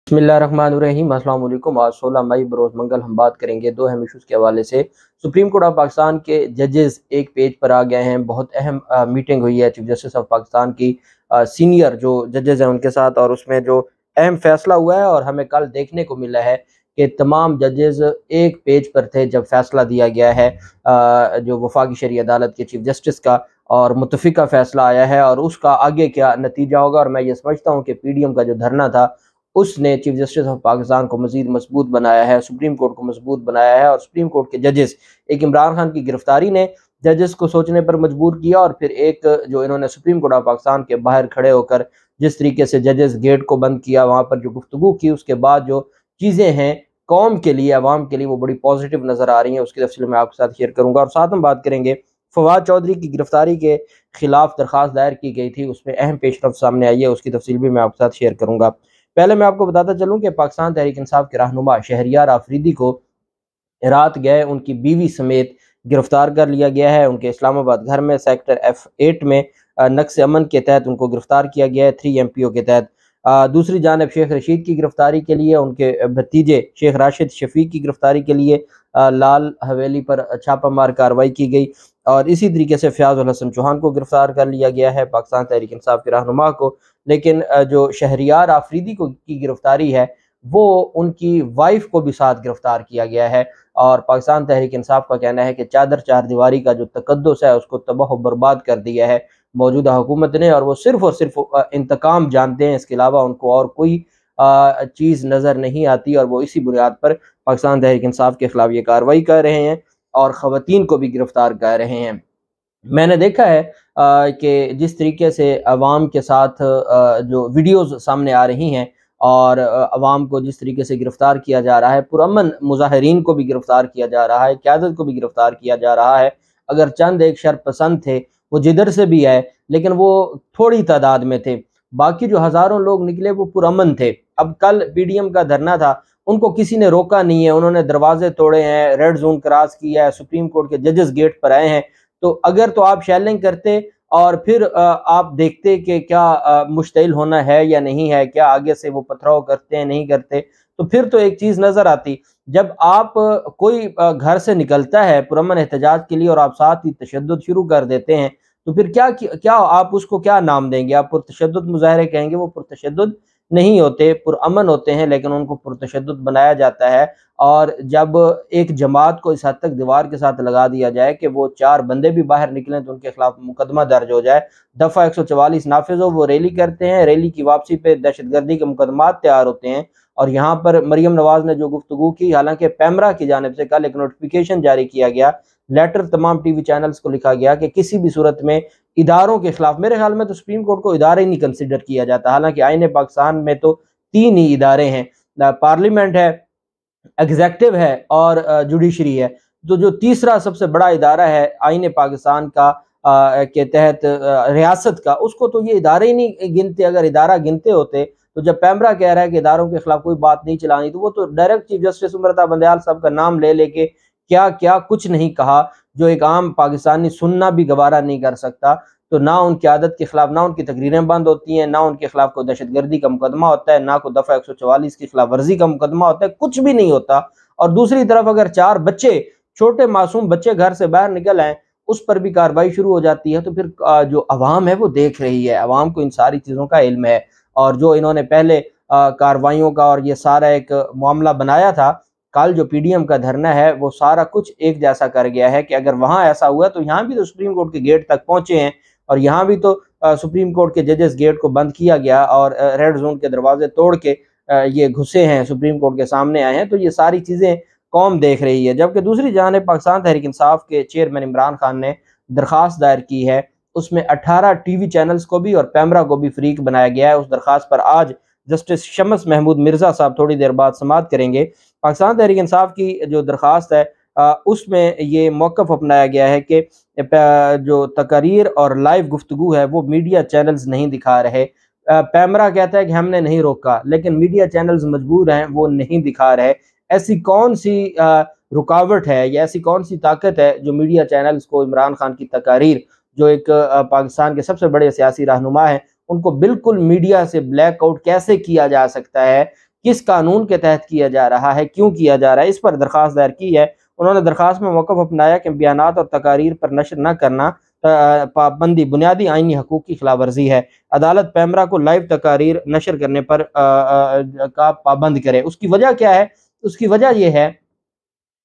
बिस्मिल्लाहिर्रहमानिर्रहीम। अस्सलाम वालेकुम। आज 16 मई बरोज़ मंगल हम बात करेंगे दो अहम इशूज़ के हवाले से। सुप्रीम कोर्ट ऑफ पाकिस्तान के जजेस एक पेज पर आ गए हैं। बहुत अहम मीटिंग हुई है चीफ जस्टिस ऑफ पाकिस्तान की सीनियर जो जजेस हैं उनके साथ, और उसमें जो अहम फैसला हुआ है और हमें कल देखने को मिला है कि तमाम जजेस एक पेज पर थे जब फैसला दिया गया है जो वफाकी शरई अदालत के चीफ जस्टिस का, और मुतफ़िका फैसला आया है और उसका आगे क्या नतीजा होगा। और मैं ये समझता हूँ कि पीडीएम का जो धरना था उसने चीफ जस्टिस ऑफ पाकिस्तान को मज़ीद मजबूत बनाया है, सुप्रीम कोर्ट को मजबूत बनाया है, और सुप्रीम कोर्ट के जजेस, एक इमरान खान की गिरफ्तारी ने जजेस को सोचने पर मजबूर किया, और फिर एक जो इन्होंने सुप्रीम कोर्ट ऑफ पाकिस्तान के बाहर खड़े होकर जिस तरीके से जजेस गेट को बंद किया, वहाँ पर जो गुफ्तगू की, उसके बाद जो चीज़ें हैं कौम के लिए, अवाम के लिए, वो बड़ी पॉजिटिव नज़र आ रही हैं। उसकी तफसील मैं आपके साथ शेयर करूँगा। और साथ हम बात करेंगे फवाद चौधरी की गिरफ्तारी के खिलाफ दरख्वास्त दायर की गई थी, उसमें अहम पेशरफ्त सामने आई है, उसकी तफसील भी मैं आपके साथ शेयर करूँगा। पहले मैं आपको बताता चलूँ कि पाकिस्तान तहरीक इंसाफ के रहनुमा शहरियार आफरीदी को रात गए उनकी बीवी समेत गिरफ्तार कर लिया गया है। उनके इस्लामाबाद घर में सेक्टर F8 में नक्स अमन के तहत उनको गिरफ्तार किया गया है 3 MPO के तहत। दूसरी जानब शेख रशीद की गिरफ्तारी के लिए, उनके भतीजे शेख राशिद शफीक की गिरफ्तारी के लिए लाल हवेली पर छापामार कार्रवाई की गई, और इसी तरीके से फयाजुल हसन चौहान को गिरफ्तार कर लिया गया है, पाकिस्तान तहरीक इंसाफ के रहनुमा को। लेकिन जो शहरियार आफरीदी को की गिरफ्तारी है वो उनकी वाइफ को भी साथ गिरफ्तार किया गया है, और पाकिस्तान तहरीक इंसाफ का कहना है कि चादर चार दीवारी का जो तकद्दुस है उसको तबाह व बर्बाद कर दिया है मौजूदा हुकूमत ने, और वो सिर्फ और सिर्फ इंतकाम जानते हैं, इसके अलावा उनको और कोई चीज़ नज़र नहीं आती, और वो इसी बुनियाद पर पाकिस्तान तहरीक इंसाफ के खिलाफ ये कार्रवाई कर रहे हैं और ख़वातीन को भी गिरफ्तार कर रहे हैं। मैंने देखा है कि जिस तरीके से अवाम के साथ जो वीडियोज़ सामने आ रही हैं, और अवाम को जिस तरीके से गिरफ़्तार किया जा रहा है, पुरअमन मुज़ाहिरीन को भी गिरफ़्तार किया जा रहा है, क़यादत को भी गिरफ़्तार किया जा रहा है। अगर चंद एक शरपसंद थे, वो जिधर से भी आए, लेकिन वो थोड़ी तादाद में थे, बाकी जो हज़ारों लोग निकले वो पुरअमन थे। अब कल पीडीएम का धरना था, उनको किसी ने रोका नहीं है, उन्होंने दरवाजे तोड़े हैं, रेड जोन क्रॉस किया है, सुप्रीम कोर्ट के जजेस गेट पर आए हैं। तो अगर तो आप शेलिंग करते और फिर आप देखते कि क्या मुश्तिल होना है या नहीं है, क्या आगे से वो पथराव करते हैं नहीं करते, तो फिर तो एक चीज़ नज़र आती। जब आप कोई घर से निकलता है पुरअमन एहतजाज के लिए और आप साथ ही तशद्दुद शुरू कर देते हैं, तो फिर क्या आप उसको क्या नाम देंगे? आप पुरतशद्दुद मुजाहरे कहेंगे? वो पुरतशद्दुद नहीं होते, पुरअमन होते हैं, लेकिन उनको पुरतशद्दुद बनाया जाता है। और जब एक जमात को इस हद तक दीवार के साथ लगा दिया जाए कि वो 4 बंदे भी बाहर निकलें तो उनके खिलाफ मुकदमा दर्ज हो जाए, दफ़ा 144 नाफिज हो, वो रैली करते हैं, रैली की वापसी पे दहशतगर्दी के मुकदमात तैयार होते हैं। और यहाँ पर मरीम नवाज ने जो गुफ्तगू की, हालांकि पैमरा की जानिब से कल एक नोटिफिकेशन जारी किया गया, लेटर तमाम टीवी चैनल्स को लिखा गया कि किसी भी सूरत में इदारों के खिलाफ, मेरे ख्याल में तो सुप्रीम कोर्ट को इदारे ही नहीं कंसिडर किया जाता, हालांकि आईन पाकिस्तान में तो 3 ही इदारे हैं, पार्लियामेंट है, एग्जेक्टिव है और जुडिशरी है। तो जो तीसरा सबसे बड़ा इदारा है आईन पाकिस्तान का के तहत रियासत का, उसको तो ये इदारे ही नहीं गिनते। अगर इदारा गिनते होते तो जब पैमरा कह रहा है कि इदारों के खिलाफ कोई बात नहीं चलानी, तो वो तो direct chief justice Umar Bandial साहब का नाम ले लेके क्या क्या कुछ नहीं कहा, जो एक आम पाकिस्तानी सुनना भी गवारा नहीं कर सकता। तो ना उनकी आदत के खिलाफ ना उनकी तकरीरें बंद होती हैं, ना उनके खिलाफ कोई दहशतगर्दी का मुकदमा होता है, ना कोई दफ़ा 144 की खिलाफ वर्जी का मुकदमा होता है, कुछ भी नहीं होता। और दूसरी तरफ अगर 4 बच्चे, छोटे मासूम बच्चे घर से बाहर निकल आए, उस पर भी कार्रवाई शुरू हो जाती है। तो फिर जो अवाम है वो देख रही है, अवाम को इन सारी चीज़ों का इल्म है, और जो इन्होंने पहले कार्रवाइयों का और ये सारा एक मामला बनाया था, कल जो पीडीएम का धरना है वो सारा कुछ एक जैसा कर गया है कि अगर वहाँ ऐसा हुआ तो यहाँ भी तो सुप्रीम कोर्ट के गेट तक पहुँचे हैं, और यहाँ भी तो सुप्रीम कोर्ट के जजेस गेट को बंद किया गया और रेड जोन के दरवाजे तोड़ के ये घुसे हैं, सुप्रीम कोर्ट के सामने आए हैं। तो ये सारी चीज़ें कौम देख रही है। जबकि दूसरी जानिब पाकिस्तान तहरीक इंसाफ के चेयरमैन इमरान खान ने दरख्वास्त दायर की है, उसमें 18 टीवी चैनल्स को भी और पैमरा को भी फ्रीक बनाया गया है। उस दरख्वास्त पर आज जस्टिस शम्स महमूद मिर्ज़ा साहब थोड़ी देर बाद समाअत करेंगे। पाकिस्तान तहरीक इंसाफ की जो दरख्वास्त है उसमें ये मौक़िफ़ अपनाया गया है कि जो तकारीर और लाइव गुफ्तगू है वो मीडिया चैनल्स नहीं दिखा रहे। पैमरा कहता है कि हमने नहीं रोका, लेकिन मीडिया चैनल्स मजबूर हैं, वो नहीं दिखा रहे। ऐसी कौन सी रुकावट है या ऐसी कौन सी ताकत है जो मीडिया चैनल्स को इमरान खान की तकारीर, जो एक पाकिस्तान के सबसे बड़े सियासी रहनुमा हैं, उनको बिल्कुल मीडिया से ब्लैक आउट कैसे किया जा सकता है کس قانون کے تحت کیا جا رہا ہے، کیوں کیا جا رہا ہے، اس پر درخواست دائر کی ہے۔ انہوں نے درخواست میں موقف اپنایا کہ بیانات اور تقاریر پر نشر نہ کرنا پابندی بنیادی آئینی حقوق کی خلاف ورزی ہے۔ عدالت پیمرا کو لائیو تقاریر نشر کرنے پر کا پابند کرے۔ اس کی وجہ کیا ہے؟ اس کی وجہ یہ ہے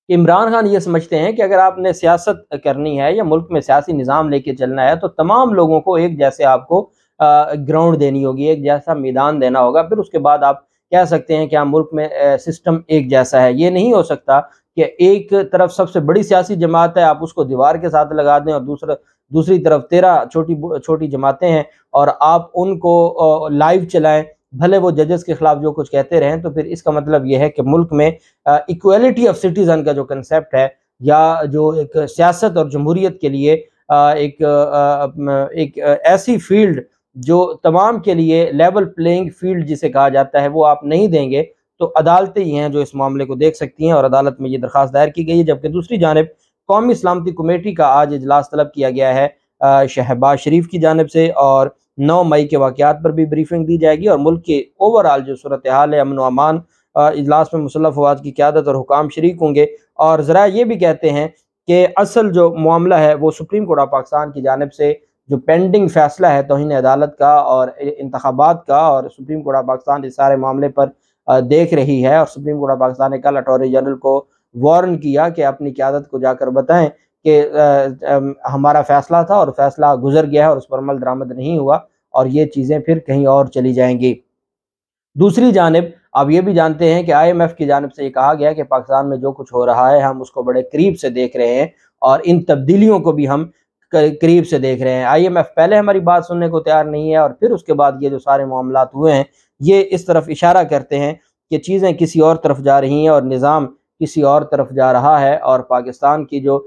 کہ عمران خان یہ سمجھتے ہیں کہ اگر آپ نے سیاست کرنی ہے یا ملک میں سیاسی نظام لے کے چلنا ہے تو تمام لوگوں کو ایک جیسے آپ کو گراؤنڈ دینی ہوگی، ایک جیسا میدان دینا ہوگا، پھر اس کے بعد آپ کہہ سکتے ہیں کہ ہم ملک میں سسٹم ایک جیسا ہے۔ یہ نہیں ہو سکتا کہ ایک طرف سب سے بڑی سیاسی جماعت ہے، آپ اس کو دیوار کے ساتھ لگا دیں، اور دوسری طرف 13 چھوٹی جماعتیں ہیں اور آپ ان کو لائیو چلائیں، بھلے وہ ججز کے خلاف جو کچھ کہتے رہیں۔ تو پھر اس کا مطلب یہ ہے کہ ملک میں ایکویلٹی آف سٹیزن کا جو کنسیپٹ ہے، یا جو ایک سیاست اور جمہوریت کے لیے ایک ایسی فیلڈ جو تمام کے لیے لیول پلینگ فیلڈ جسے کہا جاتا ہے، وہ آپ نہیں دیں گے، تو عدالتیں ہی ہیں جو اس معاملے کو دیکھ سکتی ہیں، اور عدالت میں یہ درخواست دائر کی گئی ہے۔ جبکہ دوسری جانب قومی سلامتی کمیٹی کا آج اجلاس طلب کیا گیا ہے شہباز شریف کی جانب سے، اور 9 مئی کے واقعات پر بھی بریفنگ دی جائے گی، اور ملک کے اوورآل جو صورتحال ہے، امن و امان، اجلاس میں مسلح افواج کی قیادت اور حکام شریک ہوں گے۔ اور ذرائع یہ بھی کہتے ہیں کہ اصل جو معاملہ ہے وہ سپریم کورٹ آف پاکستان کی جانب سے جو پینڈنگ فیصلہ ہے توہین عدالت کا اور انتخابات کا، اور سپریم کورٹ آف پاکستان اس سارے معاملے پر دیکھ رہی ہے، اور سپریم کورٹ آف پاکستان نے کل اٹارنی جنرل کو وارن کیا کہ اپنی قیادت کو جا کر بتائیں کہ ہمارا فیصلہ تھا اور فیصلہ گزر گیا ہے اور اس پر عمل درآمد نہیں ہوا، اور یہ چیزیں پھر کہیں اور چلی جائیں گی۔ دوسری جانب آپ یہ بھی جانتے ہیں کہ IMF کی جانب سے یہ کہا گیا کہ پاکستان میں جو کچھ ہو رہا ہے ہم اس کو بڑے قریب سے دیکھ رہے ہیں، اور ان تبدیلیوں کو بھی ہم قریب سے دیکھ رہے ہیں۔ IMF پہلے ہماری بات سننے کو تیار نہیں ہے، اور پھر اس کے بعد یہ جو سارے معاملات ہوئے ہیں یہ اس طرف اشارہ کرتے ہیں کہ چیزیں کسی اور طرف جا رہی ہیں اور نظام کسی اور طرف جا رہا ہے، اور پاکستان کی جو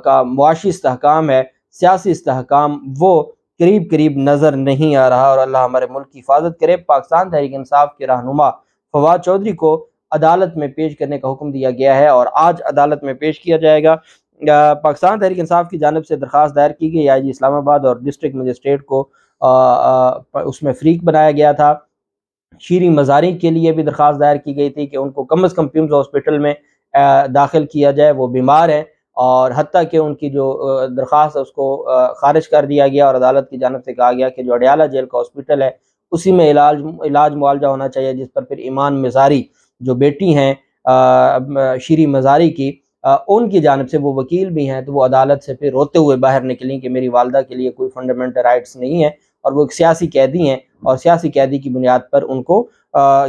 کا معاشی استحکام ہے، سیاسی استحکام، وہ قریب نظر نہیں آ رہا، اور اللہ ہمارے ملک کی حفاظت کرے۔ پاکستان تحریک انصاف کے رہنما فواد چودھری کو عدالت میں پیش کرنے کا حکم دیا گیا ہے، اور آج عدالت میں پیش کیا جائے گا۔ پاکستان تحریک انصاف کی جانب سے درخواست دائر کی گئی، IG اسلام آباد اور ڈسٹرکٹ مجسٹریٹ کو اس میں فریق بنایا گیا تھا۔ شیریں مزاری کے لیے بھی درخواست دائر کی گئی تھی کہ ان کو کم از کم پیمز ہاسپٹل میں داخل کیا جائے، وہ بیمار ہیں، اور حتیٰ کہ ان کی جو درخواست ہے اس کو خارج کر دیا گیا، اور عدالت کی جانب سے کہا گیا کہ جو اڈیالہ جیل کا ہاسپٹل ہے اسی میں علاج معالجہ ہونا چاہیے، جس پر پھر ایمان مزاری جو بیٹی ہیں شیریں مزاری کی، ان کی جانب سے وہ وکیل بھی ہیں، تو وہ عدالت سے پھر روتے ہوئے باہر نکلیں کہ میری والدہ کے لیے کوئی فنڈامنٹل رائٹس نہیں ہے، اور وہ ایک سیاسی قیدی ہیں، اور سیاسی قیدی کی بنیاد پر ان کو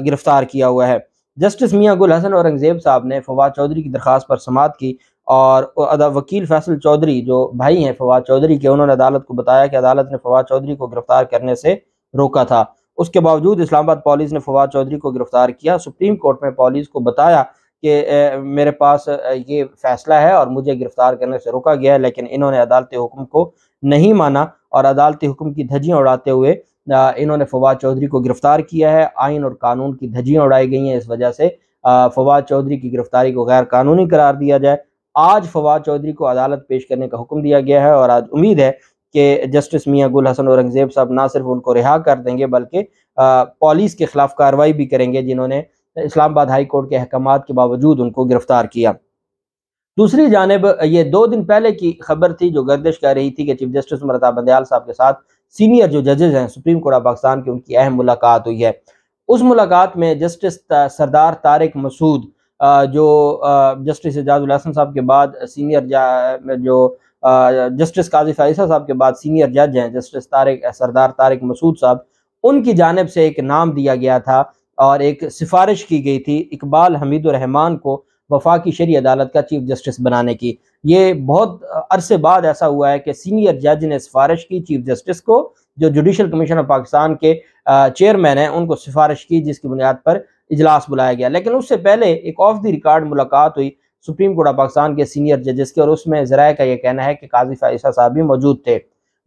گرفتار کیا ہوا ہے۔ جسٹس میاں گل حسن اورنگزیب صاحب نے فواد چودھری کی درخواست پر سماعت کی، اور وکیل فیصل چودھری جو بھائی ہیں فواد چودھری کے، انہوں نے عدالت کو بتایا کہ عدالت نے فواد چودھری کو گرفتار کرنے سے روکا تھا۔ اس کے باوجود اسلام آباد پولیس نے فواد چودھری کو گرفتار کیا۔ سپریم کورٹ میں پولیس کو بتایا کہ میرے پاس یہ فیصلہ ہے اور مجھے گرفتار کرنے سے روکا گیا ہے، لیکن انہوں نے عدالتی حکم کو نہیں مانا، اور عدالتی حکم کی دھجیاں اڑاتے ہوئے انہوں نے فواد چودھری کو گرفتار کیا ہے۔ آئین اور قانون کی دھجیاں اڑائی گئی ہیں، اس وجہ سے فواد چودھری کی گرفتاری کو غیر قانونی قرار دیا جائے۔ آج فواد چودھری کو عدالت پیش کرنے کا حکم دیا گیا ہے، اور آج امید ہے کہ جسٹس میاں گل حسن اورنگزیب صاحب نہ صرف ان کو رہا کر دیں گے بلکہ پولیس کے خلاف کارروائی بھی کریں گے جنہوں نے اسلام آباد ہائی کورٹ کے احکامات کے باوجود ان کو گرفتار کیا۔ دوسری جانب یہ 2 دن پہلے کی خبر تھی جو گردش کر رہی تھی کہ چیف جسٹس عمر عطا بندیال صاحب کے ساتھ سینئر جو ججز ہیں سپریم کورٹ آف پاکستان کی، ان کی اہم ملاقات ہوئی ہے۔ اس ملاقات میں جسٹس سردار طارق مسعود جو جسٹس اعجاز الحسن صاحب کے بعد سینئر جو جسٹس قاضی فائزہ صاحب کے بعد سینئر جج ہیں، جسٹس سردار طارق مسعود صاحب، ان کی جانب سے ایک نام دیا گیا تھا اور ایک سفارش کی گئی تھی اقبال حمید الرحمان کو وفاقی شرعی عدالت کا چیف جسٹس بنانے کی۔ یہ بہت عرصے بعد ایسا ہوا ہے کہ سینئر جج نے سفارش کی چیف جسٹس کو، جو جوڈیشل کمیشن آف پاکستان کے چیئرمین ہیں، ان کو سفارش کی، جس کی بنیاد پر اجلاس بلایا گیا۔ لیکن اس سے پہلے ایک آف دی ریکارڈ ملاقات ہوئی سپریم کورٹ آف پاکستان کے سینئر ججز کی، اور اس میں ذرائع کا یہ کہنا ہے کہ قاضی فائزہ صاحب بھی موجود تھے۔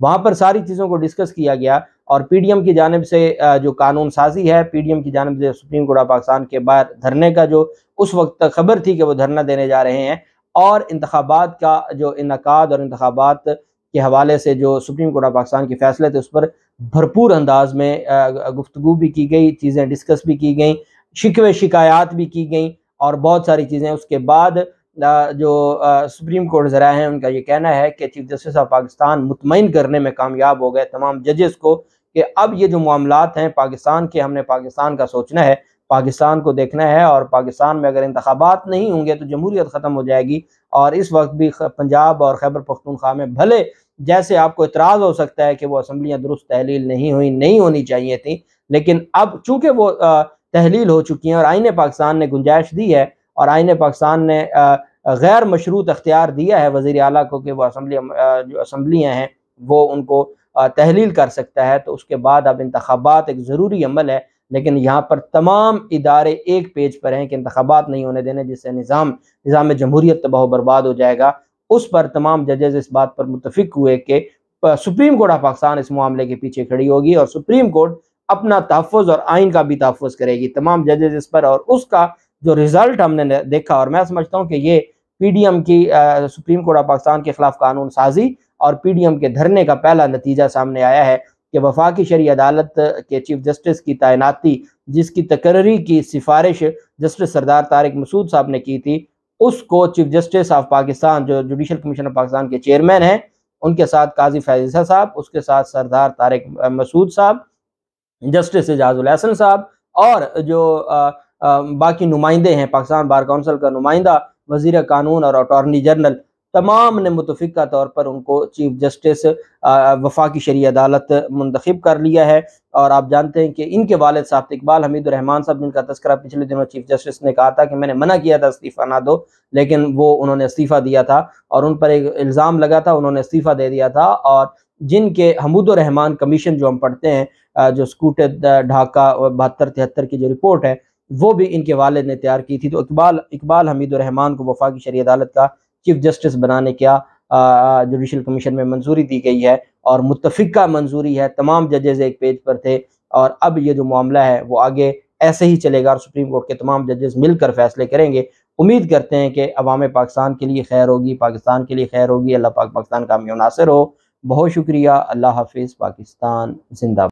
وہاں پر ساری چیزوں کو ڈسکس کیا گیا، اور پی ڈی ایم کی جانب سے جو قانون سازی ہے، پی ڈی ایم کی جانب سے سپریم کورٹ آف پاکستان کے باہر دھرنے کا جو اس وقت تک خبر تھی کہ وہ دھرنا دینے جا رہے ہیں، اور انتخابات کا جو انعقاد اور انتخابات کے حوالے سے جو سپریم کورٹ آف پاکستان کے فیصلے تھے اس پر بھرپور انداز میں گفتگو بھی کی گئی، چیزیں ڈسکس بھی کی گئیں۔ शिकवे शिकायत भी की गई और बहुत सारी चीज़ें। उसके बाद जो सुप्रीम कोर्ट ज़रा हैं उनका ये कहना है कि चीफ जस्टिस ऑफ पाकिस्तान मुतमईन करने में कामयाब हो गए तमाम जजेस को कि अब ये जो मामलात हैं पाकिस्तान के, हमने पाकिस्तान का सोचना है, पाकिस्तान को देखना है, और पाकिस्तान में अगर इंतखाबात नहीं होंगे तो जमहूरियत ख़त्म हो जाएगी। और इस वक्त भी पंजाब और खैबर पख्तूनख्वा में भले जैसे आपको इतराज़ हो सकता है कि वो असम्बलियाँ दुरुस्त तहलील नहीं हुई, नहीं होनी चाहिए थी, लेकिन अब चूँकि वो तहलील हो चुकी हैं और आईन पाकिस्तान ने गुंजाइश दी है और आईन पाकिस्तान ने गैर मशरूत अख्तियार दिया है वज़ीर आला को कि वो जो असम्बलियाँ हैं वो उनको तहलील कर सकता है, तो उसके बाद अब इंतखाबात एक ज़रूरी अमल है। लेकिन यहाँ पर तमाम इदारे एक पेज पर हैं कि इंतखाबात नहीं होने देने, जिससे निज़ाम जमहूरियत तबाह बर्बाद हो जाएगा। उस पर तमाम जजेस इस बात पर मुत्तफिक हुए कि सुप्रीम कोर्ट ऑफ पाकिस्तान इस मामले के पीछे खड़ी होगी और सुप्रीम कोर्ट अपना तहफ़्फ़ुज़ और आइन का भी तहफ़्फ़ुज़ करेगी, तमाम जजेस इस पर। और उसका जो रिज़ल्ट हमने देखा, और मैं समझता हूँ कि ये PDM की सुप्रीम कोर्ट ऑफ पाकिस्तान के खिलाफ कानून साजी और PDM के धरने का पहला नतीजा सामने आया है कि वफाकी शरई अदालत के चीफ जस्टिस की तैनाती, जिसकी तकर्री की सिफारिश जस्टिस सरदार तारिक मसूद साहब ने की थी, उसको चीफ जस्टिस ऑफ पाकिस्तान, जो जुडिशल कमीशन ऑफ पाकिस्तान के चेयरमैन हैं, उनके साथ काजी फैज़ ईसा साहब, उसके साथ सरदार तारिक मसूद साहब, जस्टिस एजाजुल हसन साहब और जो बाकी नुमाइंदे हैं, पाकिस्तान बार काउंसिल का नुमाइंदा, वज़ीर कानून और अटॉर्नी जनरल, तमाम ने मुतफ़िक़ा तौर पर उनको चीफ जस्टिस वफाकी शरई अदालत मुंतखब कर लिया है। और आप जानते हैं कि इनके वालिद साहब इकबाल हमीद रहमान साहब, जिनका तस्करा पिछले दिनों चीफ जस्टिस ने कहा था कि मैंने मना किया था इस्तीफ़ा ना दो, लेकिन वो उन्होंने इस्तीफ़ा दिया था और उन पर एक इल्ज़ाम लगा था, उन्होंने इस्तीफ़ा दे दिया था। और जिनके हमीद रहमान कमीशन जो हम पढ़ते हैं, जो स्कूटेड ढाका 72-73 की जो रिपोर्ट है, वो भी इनके वालिद ने तैयार की थी। तो इकबाल हमीद रहमान को वफाकी शरई अदालत का चीफ जस्टिस बनाने का जुडिशल कमीशन में मंजूरी दी गई है और मुत्तफ़िक़ा मंजूरी है, तमाम जजेस एक पेज पर थे। और अब ये जो मामला है वो आगे ऐसे ही चलेगा और सुप्रीम कोर्ट के तमाम जजेस मिलकर फैसले करेंगे। उम्मीद करते हैं कि अवाम पाकिस्तान के लिए खैर होगी, पाकिस्तान के लिए खैर होगी। अल्लाह पाक पाकिस्तान का हामी नासिर हो। बहुत शुक्रिया। अल्लाह हाफिज़। पाकिस्तान जिंदाबाद।